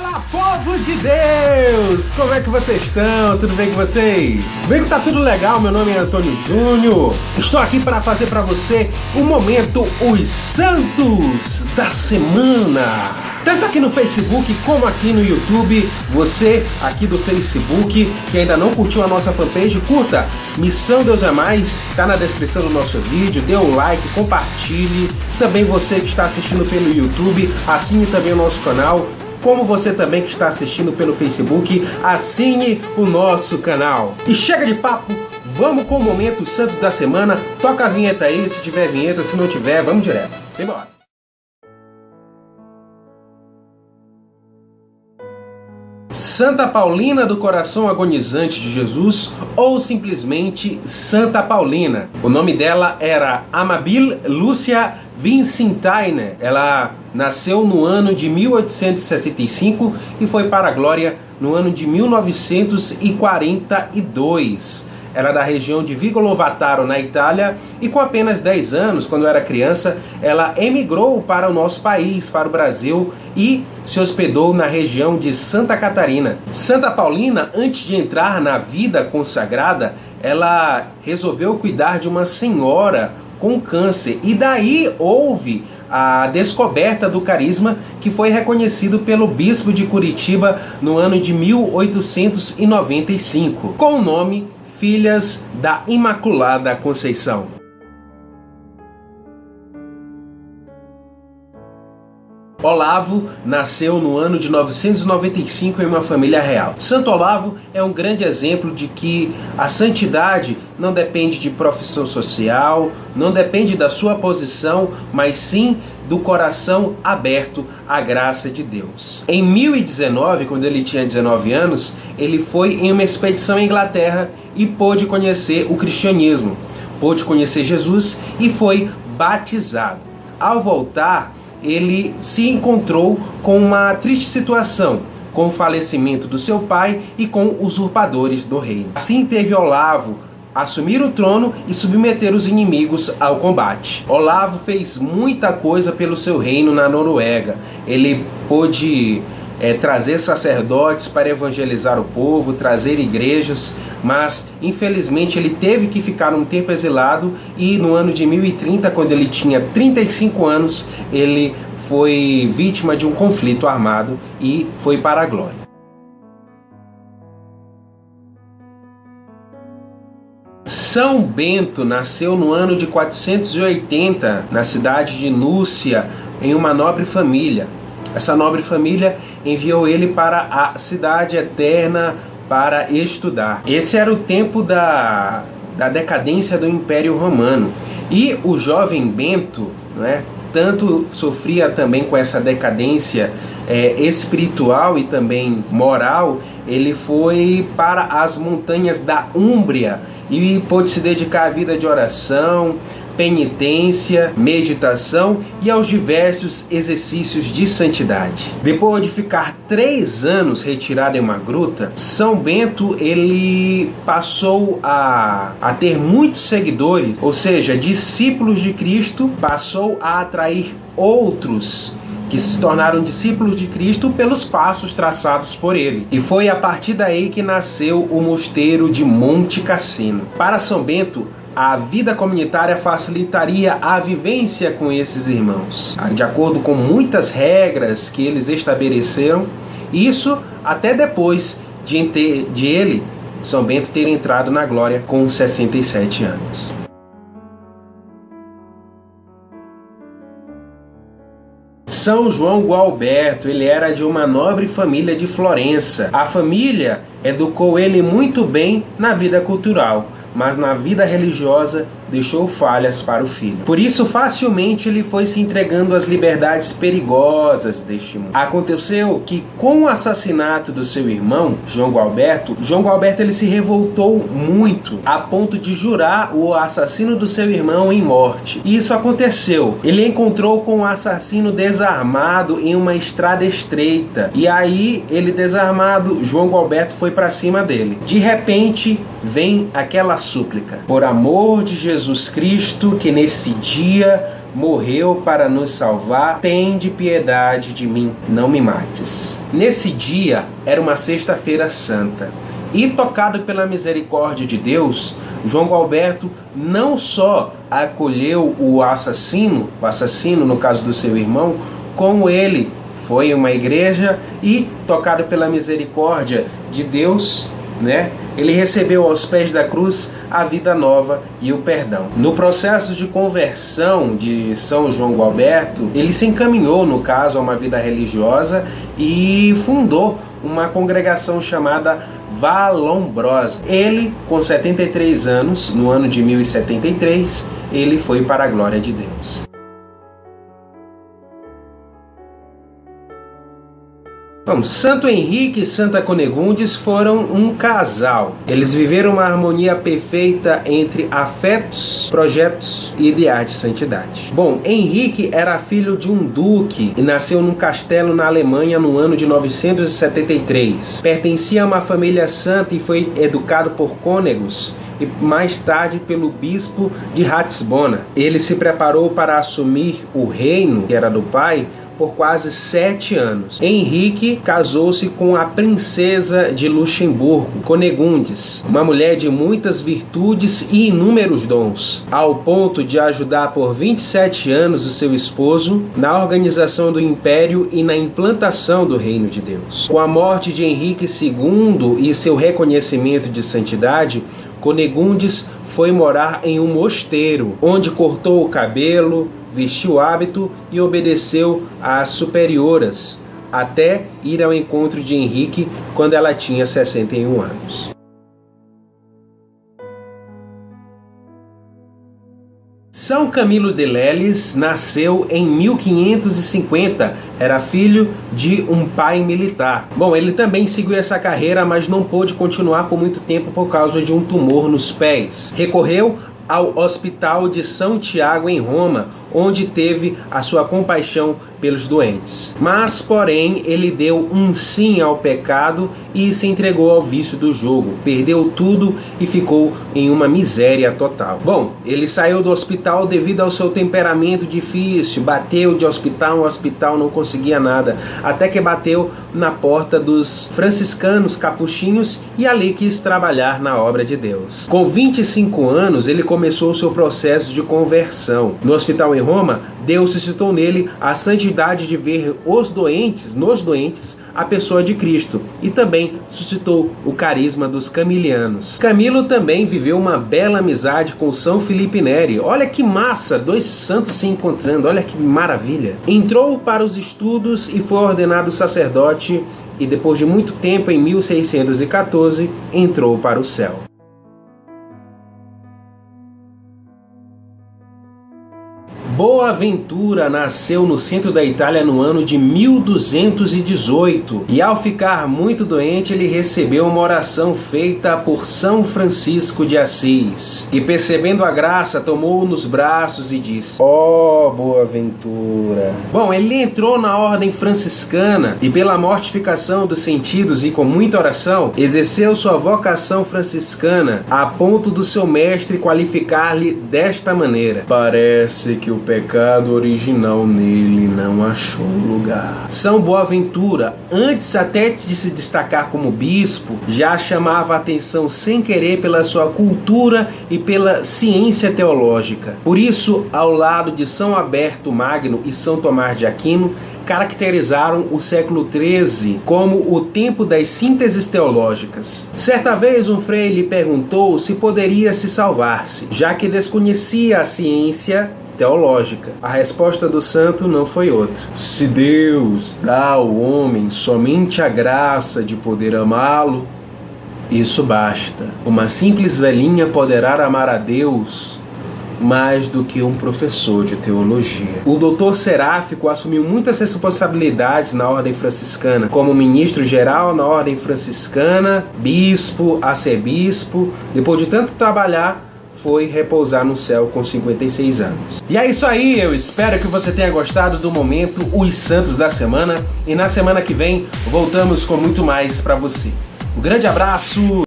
Fala, povo de Deus! Como é que vocês estão? Tudo bem com vocês? Comigo tá tudo legal, meu nome é Antônio Júnior. Estou aqui para fazer para você o momento Os Santos da Semana. Tanto aqui no Facebook como aqui no YouTube. Você aqui do Facebook que ainda não curtiu a nossa fanpage, curta Missão Deus é Mais, tá na descrição do nosso vídeo, dê um like, compartilhe. Também você que está assistindo pelo YouTube, assine também o nosso canal. Como você também que está assistindo pelo Facebook, assine o nosso canal. E chega de papo, vamos com o momento Santos da Semana. Toca a vinheta aí, se tiver vinheta, se não tiver, vamos direto. Simbora. Santa Paulina do Coração Agonizante de Jesus, ou simplesmente Santa Paulina. O nome dela era Amabil Lúcia Vincentaine. Ela nasceu no ano de 1865 e foi para a glória no ano de 1942. Era da região de Vigolovataro, na Itália, e com apenas 10 anos, quando era criança, ela emigrou para o nosso país, para o Brasil, e se hospedou na região de Santa Catarina. Santa Paulina, antes de entrar na vida consagrada, ela resolveu cuidar de uma senhora com câncer, e daí houve a descoberta do carisma que foi reconhecido pelo bispo de Curitiba no ano de 1895, com o nome Filhas da Imaculada Conceição. Olavo nasceu no ano de 995 em uma família real. Santo Olavo é um grande exemplo de que a santidade não depende de profissão social, não depende da sua posição, mas sim do coração aberto à graça de Deus. Em 1019, quando ele tinha 19 anos, ele foi em uma expedição à Inglaterra e pôde conhecer o cristianismo, pôde conhecer Jesus e foi batizado. Ao voltar, ele se encontrou com uma triste situação, com o falecimento do seu pai e com usurpadores do reino. Assim teve Olavo assumir o trono e submeter os inimigos ao combate. Olavo fez muita coisa pelo seu reino na Noruega. Ele pôde trazer sacerdotes para evangelizar o povo, trazer igrejas, mas infelizmente ele teve que ficar um tempo exilado e no ano de 1030, quando ele tinha 35 anos, ele foi vítima de um conflito armado e foi para a glória. São Bento nasceu no ano de 480 na cidade de Núcia, em uma nobre família. Essa nobre família enviou ele para a cidade eterna para estudar. Esse era o tempo da decadência do Império Romano. E o jovem Bento, tanto sofria também com essa decadência espiritual e também moral. Ele foi para as montanhas da Úmbria e pôde se dedicar à vida de oração, penitência, meditação e aos diversos exercícios de santidade. Depois de ficar 3 anos retirado em uma gruta, São Bento ele passou a ter muitos seguidores, ou seja, discípulos de Cristo, passou a atrair outros que se tornaram discípulos de Cristo pelos passos traçados por ele. E foi a partir daí que nasceu o mosteiro de Monte Cassino. Para São Bento, a vida comunitária facilitaria a vivência com esses irmãos, de acordo com muitas regras que eles estabeleceram, isso até depois de ele, São Bento, ter entrado na glória com 67 anos. São João Gualberto, ele era de uma nobre família de Florença. A família educou ele muito bem na vida cultural, mas na vida religiosa deixou falhas para o filho. Por isso, facilmente ele foi se entregando às liberdades perigosas deste mundo. Aconteceu que, com o assassinato do seu irmão, João Gualberto ele se revoltou muito, a ponto de jurar o assassino do seu irmão em morte. E isso aconteceu. Ele encontrou com o assassino desarmado em uma estrada estreita. E aí, ele desarmado, João Gualberto foi para cima dele. De repente, vem aquela súplica: por amor de Jesus Cristo, que nesse dia morreu para nos salvar, tende piedade de mim, não me mates. Nesse dia, era uma sexta-feira santa, e tocado pela misericórdia de Deus, João Gualberto não só acolheu o assassino no caso do seu irmão, como ele foi em uma igreja e, tocado pela misericórdia de Deus, ele recebeu aos pés da cruz a vida nova e o perdão. No processo de conversão de São João Gualberto, ele se encaminhou, no caso, a uma vida religiosa e fundou uma congregação chamada Vallombrosa. Ele, com 73 anos, no ano de 1073, ele foi para a glória de Deus. Bom, Santo Henrique e Santa Cunegundes foram um casal. Eles viveram uma harmonia perfeita entre afetos, projetos e ideais de santidade. Bom, Henrique era filho de um duque e nasceu num castelo na Alemanha no ano de 973. Pertencia a uma família santa e foi educado por cônegos e mais tarde pelo bispo de Ratisbona. Ele se preparou para assumir o reino, que era do pai, por quase 7 anos. Henrique casou-se com a princesa de Luxemburgo, Cunegundes, uma mulher de muitas virtudes e inúmeros dons, ao ponto de ajudar por 27 anos o seu esposo na organização do império e na implantação do reino de Deus. Com a morte de Henrique II e seu reconhecimento de santidade, Cunegundes foi morar em um mosteiro, onde cortou o cabelo, vestiu o hábito e obedeceu às superioras, até ir ao encontro de Henrique quando ela tinha 61 anos. São Camilo de Leles nasceu em 1550, era filho de um pai militar. Bom, ele também seguiu essa carreira, mas não pôde continuar por muito tempo por causa de um tumor nos pés. Recorreu ao Hospital de São Tiago em Roma, onde teve a sua compaixão pelos doentes. Mas, porém, ele deu um sim ao pecado e se entregou ao vício do jogo. Perdeu tudo e ficou em uma miséria total. Bom, ele saiu do hospital devido ao seu temperamento difícil. Bateu de hospital em hospital, não conseguia nada. Até que bateu na porta dos franciscanos capuchinhos e ali quis trabalhar na obra de Deus. Com 25 anos, ele começou o seu processo de conversão. No hospital em Roma, Deus suscitou nele a santidade de ver nos doentes, a pessoa de Cristo, e também suscitou o carisma dos camilianos. Camilo também viveu uma bela amizade com São Felipe Neri. Olha que massa, 2 santos se encontrando, olha que maravilha. Entrou para os estudos e foi ordenado sacerdote, e depois de muito tempo, em 1614, entrou para o céu. Boaventura nasceu no centro da Itália no ano de 1218 e, ao ficar muito doente, ele recebeu uma oração feita por São Francisco de Assis, que, percebendo a graça, tomou-o nos braços e disse: "Ó Boaventura!" Bom, ele entrou na ordem franciscana e, pela mortificação dos sentidos e com muita oração, exerceu sua vocação franciscana a ponto do seu mestre qualificar-lhe desta maneira: "Parece que o pecado original nele não achou lugar." São Boaventura, antes até de se destacar como bispo, já chamava a atenção sem querer pela sua cultura e pela ciência teológica. Por isso, ao lado de São Alberto Magno e São Tomás de Aquino, caracterizaram o século XIII como o tempo das sínteses teológicas. Certa vez um frei lhe perguntou se poderia se salvar-se, já que desconhecia a ciência teológica. A resposta do santo não foi outra: "Se Deus dá ao homem somente a graça de poder amá-lo, isso basta. Uma simples velhinha poderá amar a Deus mais do que um professor de teologia." O doutor Seráfico assumiu muitas responsabilidades na ordem franciscana, como ministro-geral na ordem franciscana, bispo, arcebispo. Depois de tanto trabalhar, foi repousar no céu com 56 anos. E é isso aí, eu espero que você tenha gostado do momento Os Santos da Semana, e na semana que vem voltamos com muito mais para você. Um grande abraço!